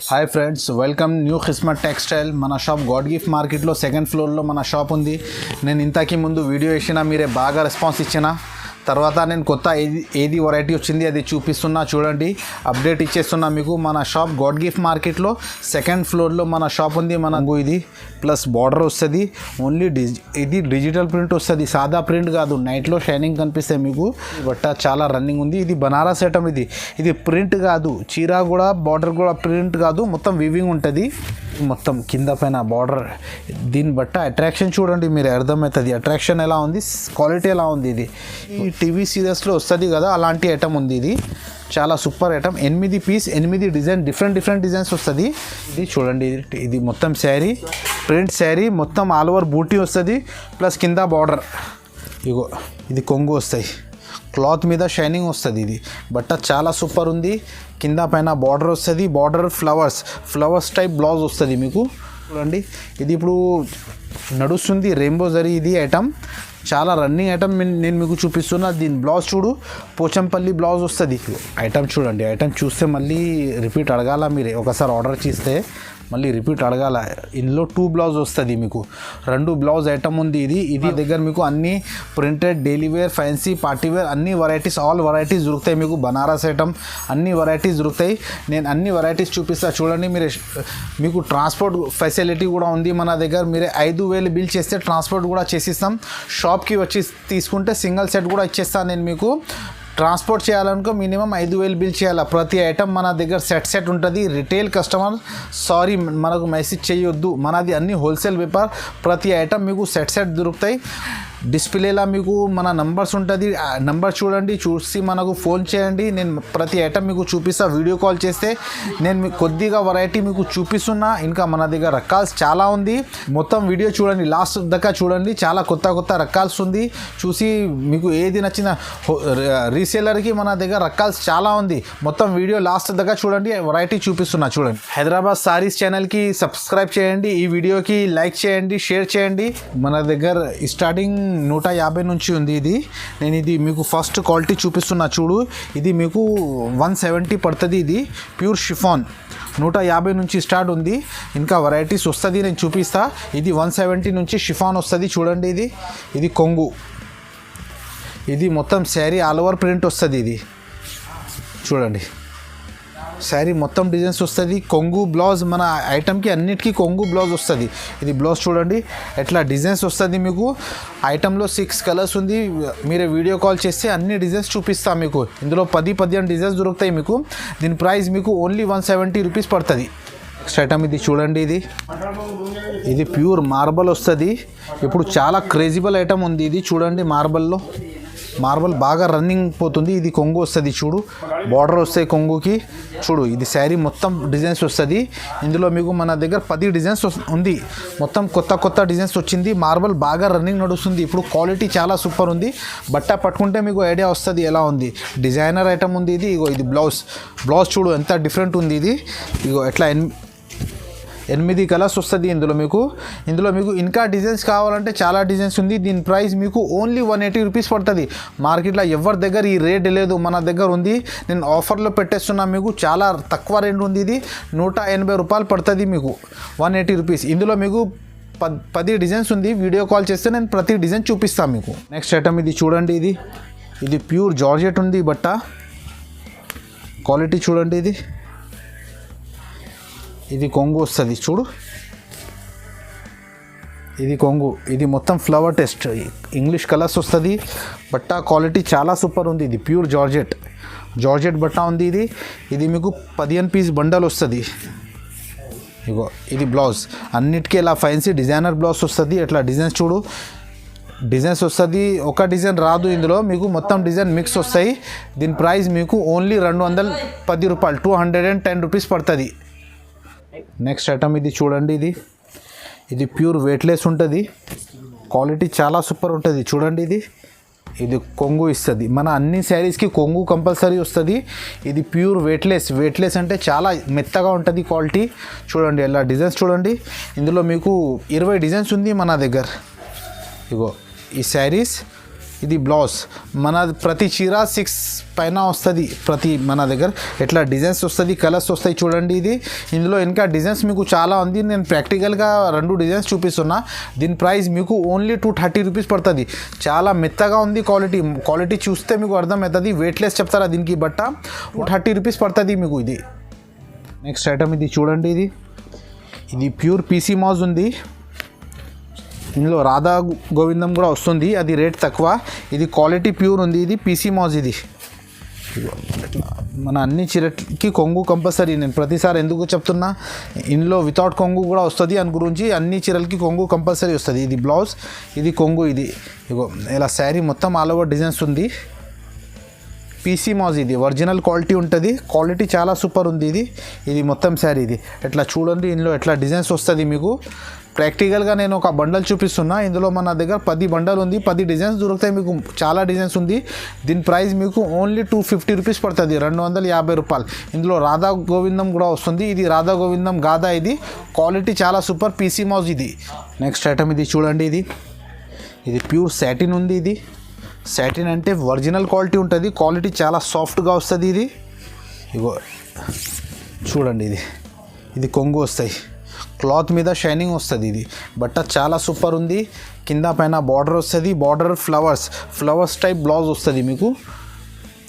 Hi friends, welcome new Kismat textile. మన shop God gift మార్కెట్లో second ఫ్లోర్లో మన షాప్ ఉంది. నేను ఇంతకీ ముందు వీడియో వేసిన, మీరే బాగా రెస్పాన్స్ ఇచ్చిన. తర్వాత నేను కొత్త ఏది వెరైటీ వచ్చింది అది చూపిస్తున్నా, చూడండి. అప్డేట్ ఇచ్చేస్తున్నా మీకు. మన షాప్ గాడ్ గిఫ్ట్ మార్కెట్లో సెకండ్ ఫ్లోర్లో మన షాప్ ఉంది. మనకు ఇది ప్లస్ బార్డర్ వస్తుంది. ఓన్లీ ఇది డిజిటల్ ప్రింట్ వస్తుంది, సాదా ప్రింట్ కాదు. నైట్లో షైనింగ్ కనిపిస్తాయి మీకు. బట్ట చాలా రన్నింగ్ ఉంది. ఇది బనారస్ ఐటమ్. ఇది ప్రింట్ కాదు, చీర కూడా బార్డర్ కూడా ప్రింట్ కాదు, మొత్తం వివింగ్ ఉంటుంది. మొత్తం కింద పైన బార్డర్. దీన్ని బట్ట అట్రాక్షన్ చూడండి, మీరు అర్థమవుతుంది అట్రాక్షన్ ఎలా ఉంది, క్వాలిటీ ఎలా ఉంది. ఇది ఈ టీవీ సీరియల్స్లో వస్తుంది కదా, అలాంటి ఐటమ్ ఉంది. ఇది చాలా super item. 8 piece 8 design, different designs వస్తుంది. ఇది చూడండి, ఇది మొత్తం శారీ, ప్రింట్ శారీ, మొత్తం ఆల్ ఓవర్ బూటీ వస్తుంది. ప్లస్ కింద బార్డర్. ఇగో ఇది కొంగు వస్తాయి, క్లాత్ మీద షైనింగ్ వస్తుంది. ఇది బట్ట చాలా సూపర్ ఉంది. కింద పైన బార్డర్ వస్తుంది. బార్డర్ ఫ్లవర్స్ టైప్ బ్లౌజ్ వస్తుంది మీకు. చూడండి, ఇది ఇప్పుడు నడుస్తుంది రెయిన్బో జరీ. ఇది ఐటమ్ చాలా రన్నింగ్ ఐటమ్. నేను మీకు చూపిస్తున్నా. దీని బ్లౌజ్ చూడు, పోచంపల్లి బ్లౌజ్ వస్తుంది. ఐటమ్ చూడండి, ఐటమ్ చూస్తే మళ్ళీ రిపీట్ అడగాల. మీరే ఒకసారి ఆర్డర్ చేస్తే మళ్ళీ రిపీట్ అడగాల. ఇందులో 2 బ్లౌజ్ వస్తుంది మీకు. 2 బ్లౌజ్ ఐటమ్ ఉంది. ఇది దగ్గర మీకు అన్ని printed, daily wear, fancy, party wear అన్ని వెరైటీస్, ఆల్ వెరైటీస్ దొరుకుతాయి మీకు. బనారస్ ఐటమ్ అన్ని వెరైటీస్ దొరుకుతాయి. నేను అన్ని వెరైటీస్ చూపిస్తా, చూడండి. మీకు ట్రాన్స్పోర్ట్ ఫెసిలిటీ కూడా ఉంది మన దగ్గర. మీరే 5,000 బిల్ చేస్తే ట్రాన్స్పోర్ట్ కూడా చేసిస్తాం. షాప్కి వచ్చి తీసుకుంటే సింగిల్ సెట్ కూడా ఇచ్చేస్తాను నేను మీకు. ట్రాన్స్పోర్ట్ చేయాలనుకో మినిమం 5,000 బిల్ చేయాలి. ప్రతి ఐటమ్ మన దగ్గర సెట్ ఉంటుంది. రిటైల్ కస్టమర్ సారీ మనకు మెసేజ్ చేయొద్దు, మనది అన్ని హోల్సేల్ వ్యాపార్. ప్రతి ఐటమ్ మీకు సెట్ దొరుకుతాయి. డిస్ప్లేలా మీకు మన నంబర్స్ ఉంటుంది. నంబర్ చూడండి, చూసి మనకు ఫోన్ చేయండి. నేను ప్రతి ఐటమ్ మీకు చూపిస్తా. వీడియో కాల్ చేస్తే నేను మీకు కొద్దిగా వెరైటీ మీకు చూపిస్తున్నా. ఇంకా మన దగ్గర రకాల్స్ చాలా ఉంది. మొత్తం వీడియో చూడండి, లాస్ట్ దాకా చూడండి. చాలా కొత్త రకాల్స్ ఉంది. చూసి మీకు ఏది నచ్చిన రీసేలర్కి మన దగ్గర రకాల్స్ చాలా ఉంది. మొత్తం వీడియో లాస్ట్ దాకా చూడండి, వెరైటీ చూపిస్తున్నా చూడండి. హైదరాబాద్ సారీస్ ఛానల్కి సబ్స్క్రైబ్ చేయండి. ఈ వీడియోకి లైక్ చేయండి, షేర్ చేయండి. మన దగ్గర స్టార్టింగ్ 150 నుంచి ఉంది. ఇది మీకు ఫస్ట్ క్వాలిటీ చూపిస్తున్నా చూడు. ఇది మీకు 170 పడుతుంది. ఇది ప్యూర్ షిఫాన్ 150 నుంచి స్టార్ట్ ఉంది. ఇంకా వెరైటీస్ వస్తుంది, నేను చూపిస్తా. ఇది 170 నుంచి షిఫాన్ వస్తుంది. చూడండి, ఇది కొంగు. ఇది మొత్తం శారీ ఆల్ ఓవర్ ప్రింట్ వస్తుంది. ఇది చూడండి, శారీ మొత్తం డిజైన్స్ వస్తుంది. కొంగు బ్లౌజ్ మన ఐటమ్కి అన్నిటికీ కొంగు బ్లౌజ్ వస్తుంది. ఇది బ్లౌజ్ చూడండి, ఎట్లా డిజైన్స్ వస్తుంది మీకు. ఐటంలో 6 కలర్స్ ఉంది. మీరే వీడియో కాల్ చేస్తే అన్ని డిజైన్స్ చూపిస్తాం మీకు. ఇందులో 10-15 డిజైన్స్ దొరుకుతాయి మీకు. దీని ప్రైస్ మీకు ఓన్లీ 170 రూపీస్ పడుతుంది. నెక్స్ట్ ఐటమ్ ఇది చూడండి, ఇది ప్యూర్ మార్బల్ వస్తుంది. ఇప్పుడు చాలా క్రేజిబుల్ ఐటమ్ ఉంది. ఇది చూడండి, మార్బల్ బాగా రన్నింగ్ పోతుంది. ఇది కొంగు వస్తుంది చూడు, బార్డర్ వస్తాయి కొంగుకి. చూడు, ఇది శారీ మొత్తం డిజైన్స్ వస్తుంది. ఇందులో మీకు మన దగ్గర 10 డిజైన్స్ ఉంది. మొత్తం కొత్త డిజైన్స్ వచ్చింది. మార్బల్ బాగా రన్నింగ్ నడుస్తుంది. ఇప్పుడు క్వాలిటీ చాలా సూపర్ ఉంది. బట్ట పట్టుకుంటే మీకు ఐడియా వస్తుంది ఎలా ఉంది. డిజైనర్ ఐటమ్ ఉంది. ఇది బ్లౌజ్ చూడు ఎంత డిఫరెంట్ ఉంది. ఇగో ఎట్లా 8 కలర్స్ వస్తుంది ఇందులో మీకు ఇంకా డిజైన్స్ కావాలంటే చాలా డిజైన్స్ ఉంది. దీని ప్రైస్ మీకు ఓన్లీ 180 రూపీస్ పడుతుంది. మార్కెట్లో ఎవరి దగ్గర ఈ రేట్ లేదు, మన దగ్గర ఉంది. నేను ఆఫర్లో పెట్టేస్తున్నా మీకు. చాలా తక్కువ రేట్ ఉంది. ఇది 180 రూపాయలు పడుతుంది మీకు, 180 రూపీస్. ఇందులో మీకు 10 డిజైన్స్ ఉంది. వీడియో కాల్ చేస్తే నేను ప్రతి డిజైన్ చూపిస్తాను మీకు. నెక్స్ట్ ఐటమ్ ఇది చూడండి, ఇది ప్యూర్ జార్జెట్ ఉంది. బట్ట క్వాలిటీ చూడండి. ఇది కొంగు వస్తుంది చూడు, ఇది కొంగు. ఇది మొత్తం ఫ్లవర్ టెస్ట్, ఇంగ్లీష్ కలర్స్ వస్తుంది. బట్ట క్వాలిటీ చాలా సూపర్ ఉంది. ఇది ప్యూర్ జార్జెట్ బట్ట ఉంది. ఇది మీకు 15 పీస్ బండల్ వస్తుంది. ఇగో ఇది బ్లౌజ్. అన్నిటికీ ఇలా ఫ్యాన్సీ డిజైనర్ బ్లౌజ్ వస్తుంది. అట్లా డిజైన్స్ చూడు, డిజైన్స్ వస్తుంది. ఒక డిజైన్ రాదు ఇందులో, మీకు మొత్తం డిజైన్ మిక్స్ వస్తాయి. దీని ప్రైస్ మీకు ఓన్లీ 210 రూపాయలు, 210 రూపీస్ పడుతుంది. నెక్స్ట్ ఐటమ్ ఇది చూడండి, ఇది ప్యూర్ వెయిట్లెస్ ఉంటుంది. క్వాలిటీ చాలా సూపర్ ఉంటుంది. చూడండి, ఇది కొంగు ఇస్తుంది. మన అన్ని శారీస్కి కొంగు కంపల్సరీ వస్తుంది. ఇది ప్యూర్ వెయిట్లెస్ అంటే చాలా మెత్తగా ఉంటుంది క్వాలిటీ. చూడండి ఎలా డిజైన్స్ చూడండి. ఇందులో మీకు 20 డిజైన్స్ ఉంది మన దగ్గర. ఇగో ఈ శారీస్ ఇది బ్లౌజ్. మన ప్రతి చీర 6 పైన వస్తుంది. ప్రతి మన దగ్గర ఎట్లా డిజైన్స్ వస్తుంది, కలర్స్ వస్తాయి చూడండి. ఇది ఇందులో ఇంకా డిజైన్స్ మీకు చాలా ఉంది. నేను ప్రాక్టికల్గా 2 డిజైన్స్ చూపిస్తున్నా. దీని ప్రైస్ మీకు ఓన్లీ 230 రూపీస్ పడుతుంది. చాలా మెత్తగా ఉంది. క్వాలిటీ చూస్తే మీకు అర్థమవుతుంది. వెయిట్లెస్ చెప్తారా దీనికి బట్ట. 230 రూపీస్ పడుతుంది మీకు ఇది. నెక్స్ట్ ఐటమ్ ఇది చూడండి. ఇది ప్యూర్ పీసీ మాజ్ ఉంది. ఇందులో రాధా గోవిందం కూడా వస్తుంది. అది రేట్ తక్కువ. ఇది క్వాలిటీ ప్యూర్ ఉంది. ఇది పీసీ మాజ్. ఇది మన అన్ని చీరకి కొంగు కంపల్సరీ. నేను ప్రతిసారి ఎందుకు చెప్తున్నా, ఇందులో వితౌట్ కొంగు కూడా వస్తుంది. అని గురించి అన్ని చీరలకి కొంగు కంపల్సరీ వస్తుంది. ఇది బ్లౌజ్, ఇది కొంగు. ఇది ఇగో ఇలా శారీ మొత్తం ఆల్ ఓవర్ డిజైన్స్ ఉంది. పీసీ మాజ్. ఇది ఒరిజినల్ క్వాలిటీ ఉంటుంది. క్వాలిటీ చాలా సూపర్ ఉంది. ఇది మొత్తం శారీ. ఇది ఎట్లా చూడండి. ఇందులో ఎట్లా డిజైన్స్ వస్తుంది మీకు. ప్రాక్టికల్గా నేను ఒక బండల్ చూపిస్తున్నా. ఇందులో మన దగ్గర 10 బండల్ ఉంది. 10 డిజైన్స్ దొరుకుతాయి మీకు. చాలా డిజైన్స్ ఉంది. దీని ప్రైస్ మీకు ఓన్లీ 250 రూపీస్ పడుతుంది. 250 రూపాయలు. ఇందులో రాధా గోవిందం కూడా వస్తుంది. ఇది రాధా గోవిందం గాదా. ఇది క్వాలిటీ చాలా సూపర్ పీసీ మాజ్. ఇది నెక్స్ట్ ఐటమ్ ఇది చూడండి. ఇది ప్యూర్ సాటిన్ ఉంది. ఇది సాటిన్ అంటే ఒరిజినల్ క్వాలిటీ ఉంటుంది. క్వాలిటీ చాలా సాఫ్ట్గా వస్తుంది. ఇగో చూడండి. ఇది కొంగు వస్తాయి. క్లాత్ మీద షైనింగ్ వస్తుంది. ఇది బట్ట చాలా సూపర్ ఉంది. కింద పైన బార్డర్ వస్తుంది. బార్డర్ ఫ్లవర్స్ టైప్ బ్లౌజ్ వస్తుంది మీకు.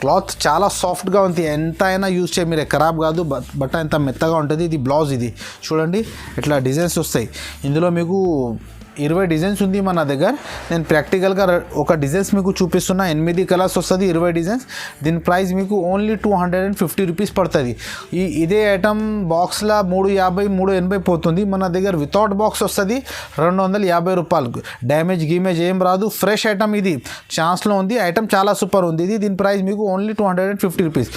క్లాత్ చాలా సాఫ్ట్గా ఉంది. ఎంత అయినా యూజ్ చేయ మీరు, ఖరాబ్ కాదు. బట్ట ఎంత మెత్తగా ఉంటుంది. ఇది బ్లౌజ్. ఇది చూడండి ఎట్లా డిజైన్స్ వస్తాయి. ఇందులో మీకు 20 డిజైన్స్ ఉంది మన దగ్గర. నేను ప్రాక్టికల్గా ఒక డిజైన్స్ మీకు చూపిస్తున్నా. 8 కలర్స్ వస్తుంది. 20 డిజైన్స్. దీని ప్రైస్ మీకు ఓన్లీ 250 రూపీస్ పడుతుంది. ఇదే ఐటమ్ బాక్స్లో 350 380 పోతుంది. మన దగ్గర వితౌట్ బాక్స్ వస్తుంది 250 రూపాయలు. డ్యామేజ్ గీమేజ్ ఏం రాదు. Fresh item. ఇది ఛాన్స్లో ఉంది. ఐటమ్ చాలా సూపర్ ఉంది. దీని ప్రైస్ మీకు ఓన్లీ 250 రూపీస్.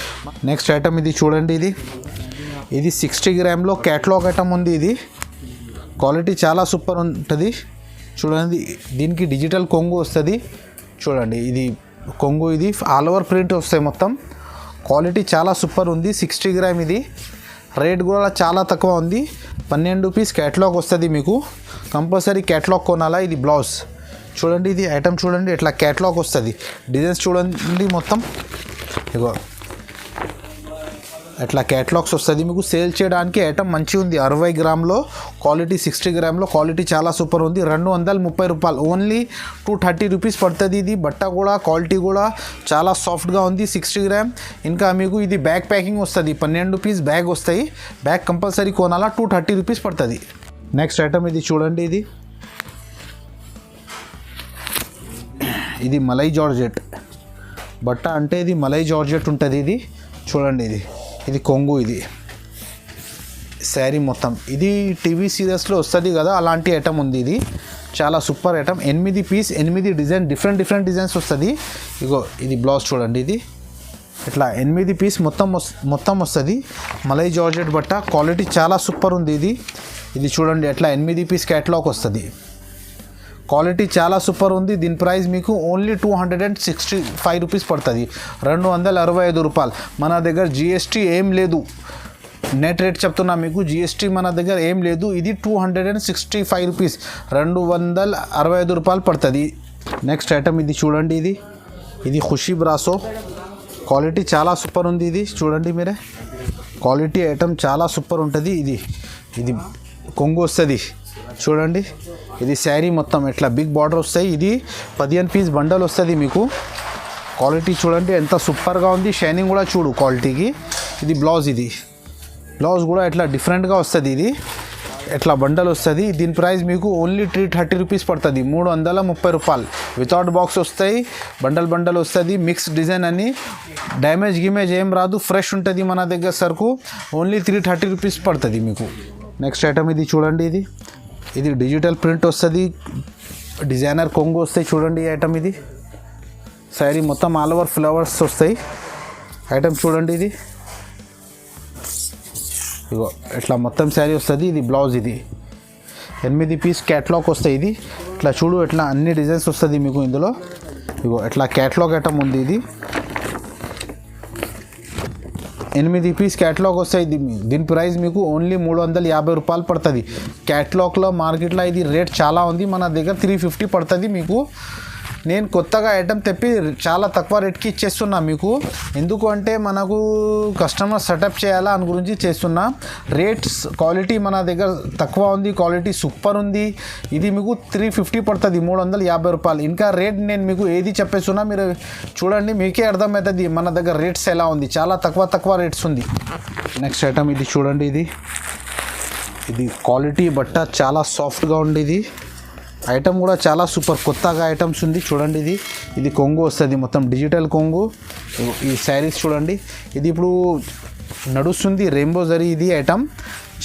నెక్స్ట్ ఐటమ్ ఇది చూడండి. ఇది 60 గ్రామ్లో క్యాటలాగ్ ఐటమ్ ఉంది. ఇది క్వాలిటీ చాలా సూపర్ ఉంటుంది. చూడండి. దీనికి డిజిటల్ కొంగు వస్తుంది. చూడండి ఇది కొంగు. ఇది ఆల్ ఓవర్ ప్రింట్ వస్తాయి మొత్తం. క్వాలిటీ చాలా సూపర్ ఉంది. 60 గ్రామ్. ఇది రేట్ కూడా చాలా తక్కువ ఉంది. 12 రూపీస్ క్యాటలాగ్ వస్తుంది మీకు. కంపల్సరీ క్యాటలాగ్ కొనాలా. ఇది బ్లౌజ్. చూడండి. ఇది ఐటమ్ చూడండి ఎట్లా క్యాటలాగ్ వస్తుంది. డిజైన్స్ చూడండి మొత్తం. ఇగో అట్లా క్యాటలాగ్స్ వస్తుంది మీకు. సేల్ చేయడానికి ఐటమ్ మంచిగా ఉంది. 60 గ్రామ్లో క్వాలిటీ, 60 గ్రామ్లో క్వాలిటీ చాలా సూపర్ ఉంది. 230 రూపాయలు. ఓన్లీ 230 రూపీస్ పడుతుంది. ఇది బట్ట కూడా క్వాలిటీ కూడా చాలా సాఫ్ట్గా ఉంది. 60 గ్రామ్. ఇంకా మీకు ఇది బ్యాగ్ ప్యాకింగ్ వస్తుంది. 12 రూపీస్ బ్యాగ్ వస్తాయి. బ్యాగ్ కంపల్సరీ కొనాలా. 230 రూపీస్ పడుతుంది. నెక్స్ట్ ఐటమ్ ఇది చూడండి. ఇది మలై జార్జెట్ బట్ట. అంటే ఇది మలై జార్జెట్ ఉంటుంది. ఇది చూడండి. ఇది కొంగు. ఇది శారీ మొత్తం. ఇది టీవీ సీరియల్స్లో వస్తుంది కదా, అలాంటి ఐటమ్ ఉంది. ఇది చాలా super item. 8 piece 8 design different designs వస్తుంది. ఇగో ఇది బ్లౌజ్ చూడండి. ఇది ఇట్లా 8 పీస్ మొత్తం వస్తుంది. మలై జార్జెట్ బట్ట. క్వాలిటీ చాలా సూపర్ ఉంది. ఇది చూడండి ఎట్లా 8 పీస్ క్యాటలాగ్ వస్తుంది. క్వాలిటీ చాలా సూపర్ ఉంది. దీని ప్రైస్ మీకు ఓన్లీ 265 రూపీస్ పడుతుంది. 265 రూపాయలు. మన దగ్గర జిఎస్టీ ఏం లేదు. నెట్ రేట్ చెప్తున్నా మీకు. జిఎస్టీ మన దగ్గర ఏం లేదు. ఇది 265 రూపీస్. 265 రూపాయలు పడుతుంది. నెక్స్ట్ ఐటమ్ ఇది చూడండి. ఇది ఖుషీ బ్రాసో. క్వాలిటీ చాలా సూపర్ ఉంది. ఇది చూడండి మీరే. క్వాలిటీ ఐటమ్ చాలా సూపర్ ఉంటుంది. ఇది కొంగు వస్తుంది. చూడండి. ఇది శారీ మొత్తం ఇట్లా బిగ్ బార్డర్ వస్తాయి. ఇది 15 పీస్ బండల్ వస్తుంది మీకు. క్వాలిటీ చూడండి ఎంత సూపర్గా ఉంది. షైనింగ్ కూడా చూడు క్వాలిటీకి. ఇది బ్లౌజ్. ఇది బ్లౌజ్ కూడా ఇట్లా డిఫరెంట్గా వస్తుంది. ఇది ఇట్లా బండల్ వస్తుంది. దీని ప్రైస్ మీకు ఓన్లీ 330 రూపీస్ పడుతుంది. 330 రూపాయలు. వితౌట్ బాక్స్ వస్తాయి. బండల్ వస్తుంది. మిక్స్ డిజైన్ అని. డ్యామేజ్ గిమేజ్ ఏం రాదు. ఫ్రెష్ ఉంటుంది మన దగ్గర సరుకు. ఓన్లీ 330 రూపీస్ పడుతుంది మీకు. నెక్స్ట్ ఐటమ్ ఇది చూడండి. ఇది డిజిటల్ ప్రింట్ వస్తుంది. డిజైనర్ కొంగు వస్తాయి. చూడండి ఈ ఐటమ్. ఇది శారీ మొత్తం ఆల్ ఓవర్ ఫ్లవర్స్ వస్తాయి. ఐటమ్ చూడండి. ఇగో ఇట్లా మొత్తం శారీ వస్తుంది. ఇది బ్లౌజ్. ఇది 8 పీస్ క్యాటలాగ్ వస్తాయి. ఇది ఇట్లా చూడు ఇట్లా అన్ని డిజైన్స్ వస్తుంది మీకు ఇందులో. ఇగో ఇట్లా క్యాటలాగ్ ఐటమ్ ఉంది. ఇది 8 పీస్ క్యాటలాగ్ వస్తాయి. దీని ప్రైస్ మీకు ఓన్లీ 350 రూపాయలు పడుతుంది. క్యాటలాగ్లో మార్కెట్లో ఇది రేట్ చాలా ఉంది. మన దగ్గర 350 పడుతుంది మీకు. నేను కొత్తగా ఐటమ్ తెప్పి చాలా తక్కువ రేట్కి ఇచ్చేస్తున్నా మీకు. ఎందుకు అంటే మనకు కస్టమర్ సెటప్ చేయాలా అని గురించి చేస్తున్నా. రేట్స్ క్వాలిటీ మన దగ్గర తక్కువ ఉంది, క్వాలిటీ సూపర్ ఉంది. ఇది మీకు 350 పడుతుంది, 350 రూపాయలు. ఇంకా రేట్ నేను మీకు ఏది చెప్పేస్తున్నా మీరు చూడండి, మీకే అర్థమవుతుంది మన దగ్గర రేట్స్ ఎలా ఉంది. చాలా తక్కువ రేట్స్ ఉంది. నెక్స్ట్ ఐటమ్ ఇది చూడండి, ఇది క్వాలిటీ బట్ట చాలా సాఫ్ట్గా ఉంది. ఇది ఐటమ్ కూడా చాలా సూపర్, కొత్తగా ఐటమ్స్ ఉంది చూడండి. ఇది కొంగు వస్తుంది, మొత్తం డిజిటల్ కొంగు. ఈ శారీస్ చూడండి, ఇది ఇప్పుడు నడుస్తుంది రెయిన్బో జరీ. ఇది ఐటమ్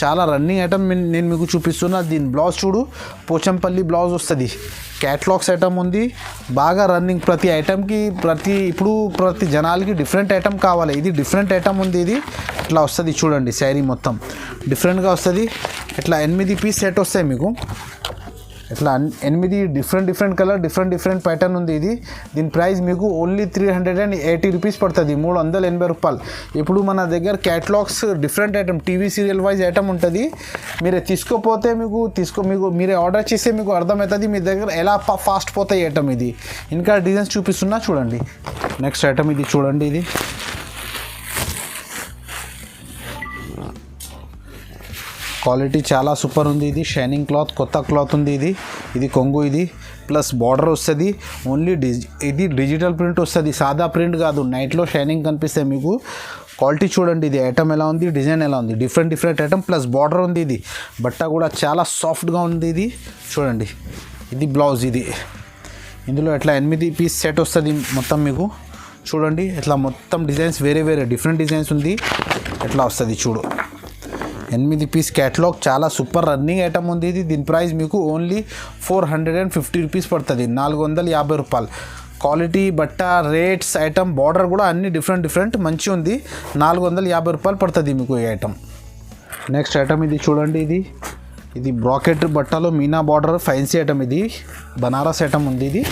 చాలా రన్నింగ్ ఐటమ్ నేను మీకు చూపిస్తున్నా. దీని బ్లౌజ్ చూడు, పోచంపల్లి బ్లౌజ్ వస్తుంది. క్యాట్లాగ్స్ ఐటమ్ ఉంది, బాగా రన్నింగ్. ప్రతి ఐటమ్కి ప్రతి జనాలకి డిఫరెంట్ ఐటమ్ కావాలి. ఇది డిఫరెంట్ ఐటమ్ ఉంది. ఇది ఇట్లా వస్తుంది చూడండి, శారీ మొత్తం డిఫరెంట్గా వస్తుంది. ఇట్లా 8 పీస్ సెట్ వస్తాయి మీకు. ఇట్లా 8 డిఫరెంట్ కలర్, డిఫరెంట్ ప్యాటర్న్ ఉంది. దీని ప్రైస్ మీకు ఓన్లీ 380 రూపీస్ పడుతుంది, 380 రూపాయలు. ఇప్పుడు మన దగ్గర catalogues different item, TV serial wise item ఉంటుంది. మీరు తీసుకోపోతే మీకు మీరే ఆర్డర్ చేస్తే మీకు అర్థమవుతుంది మీ దగ్గర ఎలా ఫాస్ట్ పోతాయి ఐటమ్. ఇది ఇంకా డిజైన్స్ చూపిస్తున్నా చూడండి. నెక్స్ట్ ఐటమ్ ఇది చూడండి, ఇది క్వాలిటీ చాలా సూపర్ ఉంది. ఇది షైనింగ్ క్లాత్, కొత్త క్లాత్ ఉంది. ఇది కొంగు, ఇది ప్లస్ బార్డర్ వస్తుంది. ఓన్లీ ఇది డిజిటల్ ప్రింట్ వస్తుంది, సాదా ప్రింట్ కాదు. నైట్లో షైనింగ్ కనిపిస్తాయి మీకు. క్వాలిటీ చూడండి, ఇది ఐటమ్ ఎలా ఉంది, డిజైన్ ఎలా ఉంది. డిఫరెంట్ ఐటమ్ ప్లస్ బార్డర్ ఉంది. ఇది బట్ట కూడా చాలా సాఫ్ట్గా ఉంది. ఇది చూడండి, ఇది బ్లౌజ్. ఇందులో ఇట్లా 8 పీస్ సెట్ వస్తుంది మొత్తం మీకు. చూడండి ఇట్లా మొత్తం డిజైన్స్ వేరే డిఫరెంట్ డిజైన్స్ ఉంది. ఎట్లా వస్తుంది చూడు, 8 పీస్ క్యాటలాగ్, చాలా సూపర్ రన్నింగ్ ఐటమ్ ఉంది. దీని ప్రైస్ మీకు ఓన్లీ 450 రూపీస్ పడుతుంది, 450 రూపాయలు. క్వాలిటీ బట్ట, రేట్స్, ఐటమ్, బార్డర్ కూడా అన్ని డిఫరెంట్ మంచి ఉంది. 450 రూపాయలు పడుతుంది మీకు ఈ ఐటమ్. నెక్స్ట్ ఐటమ్ ఇది చూడండి, ఇది బ్రాకెట్ బట్టలో మీనా బార్డర్ ఫ్యాన్సీ ఐటమ్. ఇది బనారస్ ఐటమ్ ఉంది. ఇది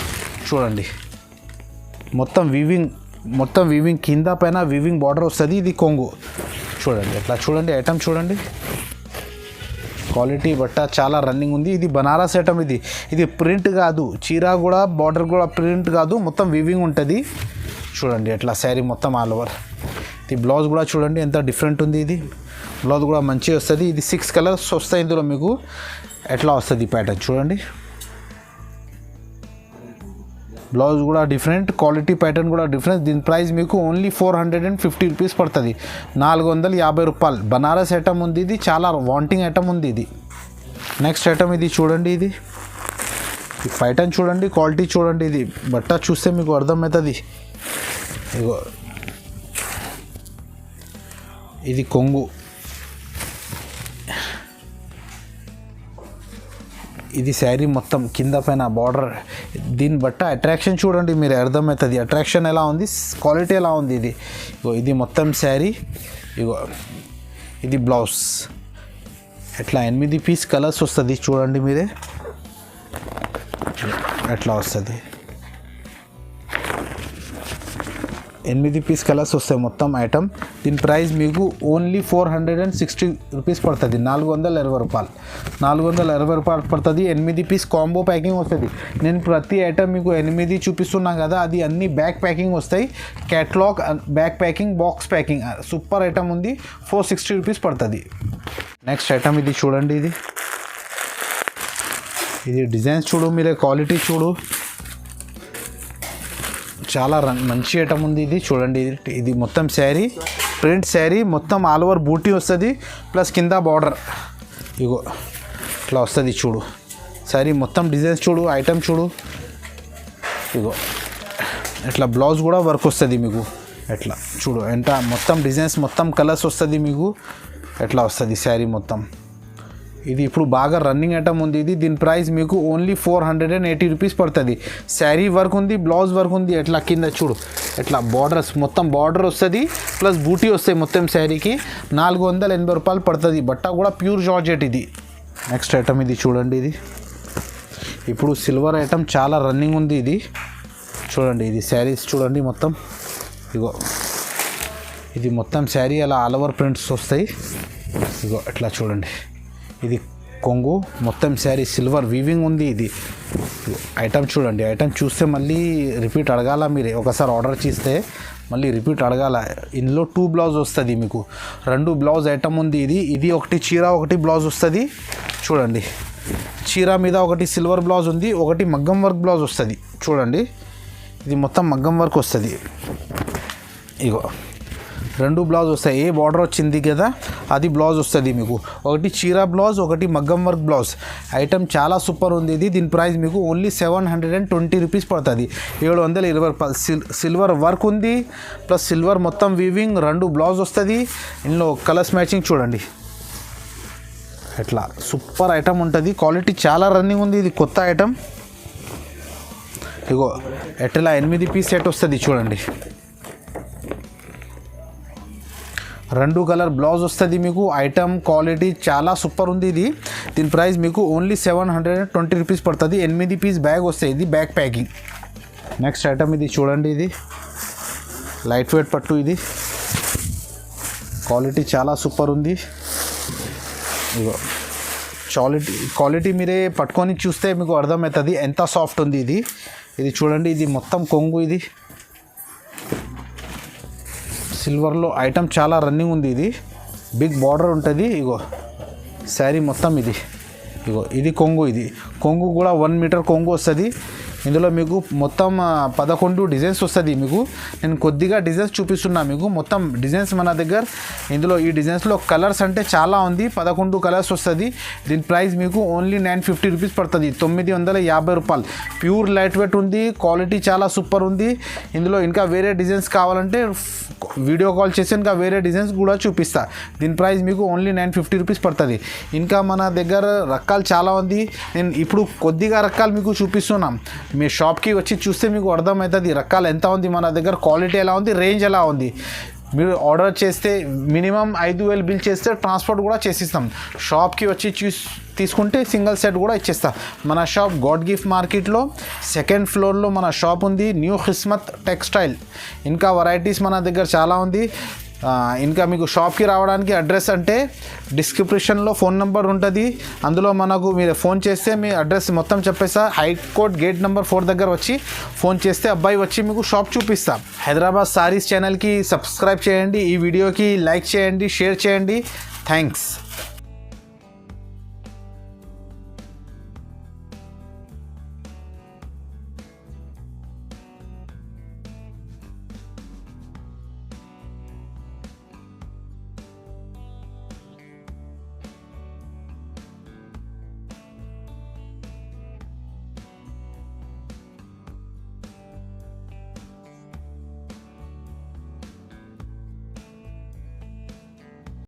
చూడండి, మొత్తం వీవింగ్ కింద పైన వీవింగ్ బార్డర్ వస్తుంది. ఇది కొంగు చూడండి, అట్లా చూడండి ఐటమ్ చూడండి. క్వాలిటీ బట్ట చాలా రన్నింగ్ ఉంది. ఇది బనారస్ ఐటమ్. ఇది ప్రింట్ కాదు, చీర కూడా బార్డర్ కూడా ప్రింట్ కాదు, మొత్తం వీవింగ్ ఉంటుంది. చూడండి ఎట్లా శారీ మొత్తం ఆల్ ఓవర్. ఇది బ్లౌజ్ కూడా చూడండి ఎంత డిఫరెంట్ ఉంది. ఇది బ్లౌజ్ కూడా మంచిగా వస్తుంది. ఇది 6 కలర్స్ వస్తాయి ఇందులో మీకు. ఎట్లా వస్తుంది ప్యాటర్న్ చూడండి. బ్లౌజ్ కూడా డిఫరెంట్, క్వాలిటీ ప్యాటర్న్ కూడా డిఫరెంట్. దీని ప్రైస్ మీకు ఓన్లీ 450 రూపీస్ పడుతుంది, 450 రూపాయలు. బనారస్ ఐటమ్ ఉంది. ఇది చాలా వాంటింగ్ ఐటమ్ ఉంది. ఇది నెక్స్ట్ ఐటమ్ ఇది చూడండి, ఇది ప్యాటర్న్ చూడండి, క్వాలిటీ చూడండి. ఇది బట్ట చూస్తే మీకు అర్థమవుతుంది. ఇగో ఇది కొంగు, ఇది శారీ మొత్తం కింద పైన బార్డర్. దీన్ని బట్ట అట్రాక్షన్ చూడండి, మీరు అర్థమవుతుంది అట్రాక్షన్ ఎలా ఉంది, క్వాలిటీ ఎలా ఉంది. ఇది మొత్తం శారీ. ఇది బ్లౌజ్. ఎట్లా 8 పీస్ కలర్స్ వస్తుంది చూడండి మీరే, ఎట్లా వస్తుంది. 8 పీస్ కలర్స్ వస్తాయి మొత్తం ఐటమ్. దీని ప్రైస్ మీకు ఓన్లీ 460 రూపీస్ పడుతుంది, 420 రూపాయలు. 420 రూపాయలు పడుతుంది. 8 పీస్ కాంబో ప్యాకింగ్ వస్తుంది. నేను ప్రతి ఐటమ్ మీకు 8 చూపిస్తున్నాను కదా, అది అన్ని బ్యాక్ ప్యాకింగ్ వస్తాయి. Catalogue, back packing, box packing, super item ఉంది. 460 రూపీస్ పడుతుంది. నెక్స్ట్ ఐటమ్ ఇది చూడండి, ఇది డిజైన్స్ చూడు మీరే, క్వాలిటీ చూడు, చాలా మంచి ఐటమ్ ఉంది. ఇది చూడండి, ఇది మొత్తం శారీ, ప్రింట్ శారీ, మొత్తం ఆల్ ఓవర్ బూటీ వస్తుంది, ప్లస్ కింద బార్డర్. ఇట్లా వస్తుంది చూడు శారీ మొత్తం డిజైన్స్ చూడు, ఐటమ్ చూడు. ఇట్లా బ్లౌజ్ కూడా వర్క్ వస్తుంది మీకు. ఎట్లా చూడు ఎంత మొత్తం డిజైన్స్, మొత్తం కలర్స్ వస్తుంది మీకు. ఎట్లా వస్తుంది శారీ మొత్తం. ఇది ఇప్పుడు బాగా రన్నింగ్ ఐటమ్ ఉంది. దీని ప్రైస్ మీకు ఓన్లీ 480 రూపీస్ పడుతుంది. శారీ వర్క్ ఉంది, బ్లౌజ్ వర్క్ ఉంది. ఎట్లా కింద చూడు, ఎట్లా బార్డర్స్, మొత్తం బార్డర్ వస్తుంది, ప్లస్ బూటీ వస్తాయి మొత్తం శారీకి. 480 రూపాయలు పడుతుంది. బట్ట కూడా ప్యూర్ జార్జెట్. ఇది నెక్స్ట్ ఐటమ్ ఇది చూడండి, ఇప్పుడు సిల్వర్ ఐటమ్ చాలా రన్నింగ్ ఉంది. ఇది చూడండి, ఇది శారీస్ చూడండి మొత్తం. ఇది మొత్తం శారీ అలా ఆల్ ఓవర్ ప్రింట్స్ వస్తాయి. ఎట్లా చూడండి, ఇది కొంగు మొత్తం శారీ సిల్వర్ వీవింగ్ ఉంది. ఇది ఐటమ్ చూడండి, ఐటమ్ చూస్తే మళ్ళీ రిపీట్ అడగాల. మీరు ఒకసారి ఆర్డర్ చేస్తే మళ్ళీ రిపీట్ అడగాల. ఇందులో 2 బ్లౌజ్ వస్తుంది మీకు, 2 బ్లౌజ్ ఐటమ్ ఉంది. ఇది ఒకటి చీర, ఒకటి బ్లౌజ్ వస్తుంది. చూడండి, చీర మీద ఒకటి సిల్వర్ బ్లౌజ్ ఉంది, ఒకటి మగ్గం వర్క్ బ్లౌజ్ వస్తుంది. చూడండి, ఇది మొత్తం మగ్గం వర్క్ వస్తుంది. ఇగో 2 బ్లౌజ్ వస్తాయి. ఏ బార్డర్ వచ్చింది కదా అది బ్లౌజ్ వస్తుంది మీకు. ఒకటి చీర బ్లౌజ్, ఒకటి మగ్గం వర్క్ బ్లౌజ్. ఐటమ్ చాలా సూపర్ ఉంది. దీని ప్రైస్ మీకు ఓన్లీ 720 రూపీస్ పడుతుంది. 720 రూపాయలు. సిల్వర్ వర్క్ ఉంది ప్లస్ సిల్వర్ మొత్తం వీవింగ్, 2 బ్లౌజ్ వస్తుంది. ఇందులో కలర్స్ మ్యాచింగ్ చూడండి, ఎట్లా సూపర్ ఐటమ్ ఉంటుంది. క్వాలిటీ చాలా రన్నింగ్ ఉంది. ఇది కొత్త ఐటమ్. ఇగో ఎట్లా 8 పీస్ సెట్ వస్తుంది. చూడండి, 2 కలర్ బ్లౌజ్ వస్తుంది మీకు. ఐటమ్ క్వాలిటీ చాలా సూపర్ ఉంది. దీని ప్రైస్ మీకు ఓన్లీ 720 రూపీస్ పడుతుంది. 8 పీస్ బ్యాగ్ వస్తాయి. ఇది బ్యాగ్ ప్యాకింగ్. నెక్స్ట్ ఐటమ్ ఇది చూడండి, ఇది లైట్ వెయిట్ పట్టు. ఇది క్వాలిటీ చాలా సూపర్ ఉంది. ఇగో క్వాలిటీ మీరే పట్టుకొని చూస్తే మీకు అర్థమవుతుంది ఎంత సాఫ్ట్ ఉంది. ఇది చూడండి, ఇది మొత్తం కొంగు. ఇది సిల్వర్లో ఐటమ్ చాలా రన్నింగ్ ఉంది. ఇది బిగ్ బార్డర్ ఉంటుంది. ఇగో శారీ మొత్తం ఇది కొంగు. ఇది కొంగు కూడా 1 మీటర్ కొంగు వస్తుంది. ఇందులో మీకు మొత్తం 11 డిజైన్స్ వస్తుంది. మీకు నేను కొద్దిగా డిజైన్స్ చూపిస్తున్నా మీకు. మొత్తం డిజైన్స్ మన దగ్గర. ఇందులో ఈ డిజైన్స్లో కలర్స్ అంటే చాలా ఉంది. 11 కలర్స్ వస్తుంది. దీని ప్రైస్ మీకు ఓన్లీ 950 రూపీస్ పడుతుంది. 950 రూపాయలు. ప్యూర్ లైట్ వెయిట్ ఉంది. క్వాలిటీ చాలా సూపర్ ఉంది. ఇందులో ఇంకా వేరే డిజైన్స్ కావాలంటే వీడియో కాల్ చేసి ఇంకా వేరే డిజైన్స్ కూడా చూపిస్తా. దీని ప్రైస్ మీకు ఓన్లీ 950 రూపీస్ పడుతుంది. ఇంకా మన దగ్గర రకాలు చాలా ఉంది. నేను ఇప్పుడు కొద్దిగా రకాలు మీకు చూపిస్తున్నాం. మీ షాప్కి వచ్చి చూస్తే మీకు అర్థమవుతుంది రకాలు ఎంత ఉంది మన దగ్గర, క్వాలిటీ ఎలా ఉంది, రేంజ్ ఎలా ఉంది. మీరు ఆర్డర్ చేస్తే మినిమం 5000 బిల్ చేస్తే ట్రాన్స్పోర్ట్ కూడా చేసిస్తాం. షాప్కి వచ్చి తీసుకుంటే సింగిల్ సెట్ కూడా ఇచ్చేస్తా. మన షాప్ గాడ్ గిఫ్ట్ మార్కెట్లో 2nd ఫ్లోర్లో మన షాప్ ఉంది. New Kismat textile. ఇంకా వెరైటీస్ మన దగ్గర చాలా ఉంది. ఇంకా మీకు షాప్కి రావడానికి అడ్రస్ అంటే డిస్క్రిప్షన్లో ఫోన్ నెంబర్ ఉంటుంది. అందులో మనకు మీరు ఫోన్ చేస్తే మీ అడ్రస్ మొత్తం చెప్పేస్తా. హైకోర్ట్ గేట్ నెంబర్ 4 దగ్గర వచ్చి ఫోన్ చేస్తే అబ్బాయి వచ్చి మీకు షాప్ చూపిస్తా. హైదరాబాద్ సారీస్ ఛానల్కి సబ్స్క్రైబ్ చేయండి. ఈ వీడియోకి లైక్ చేయండి, షేర్ చేయండి. థ్యాంక్స్.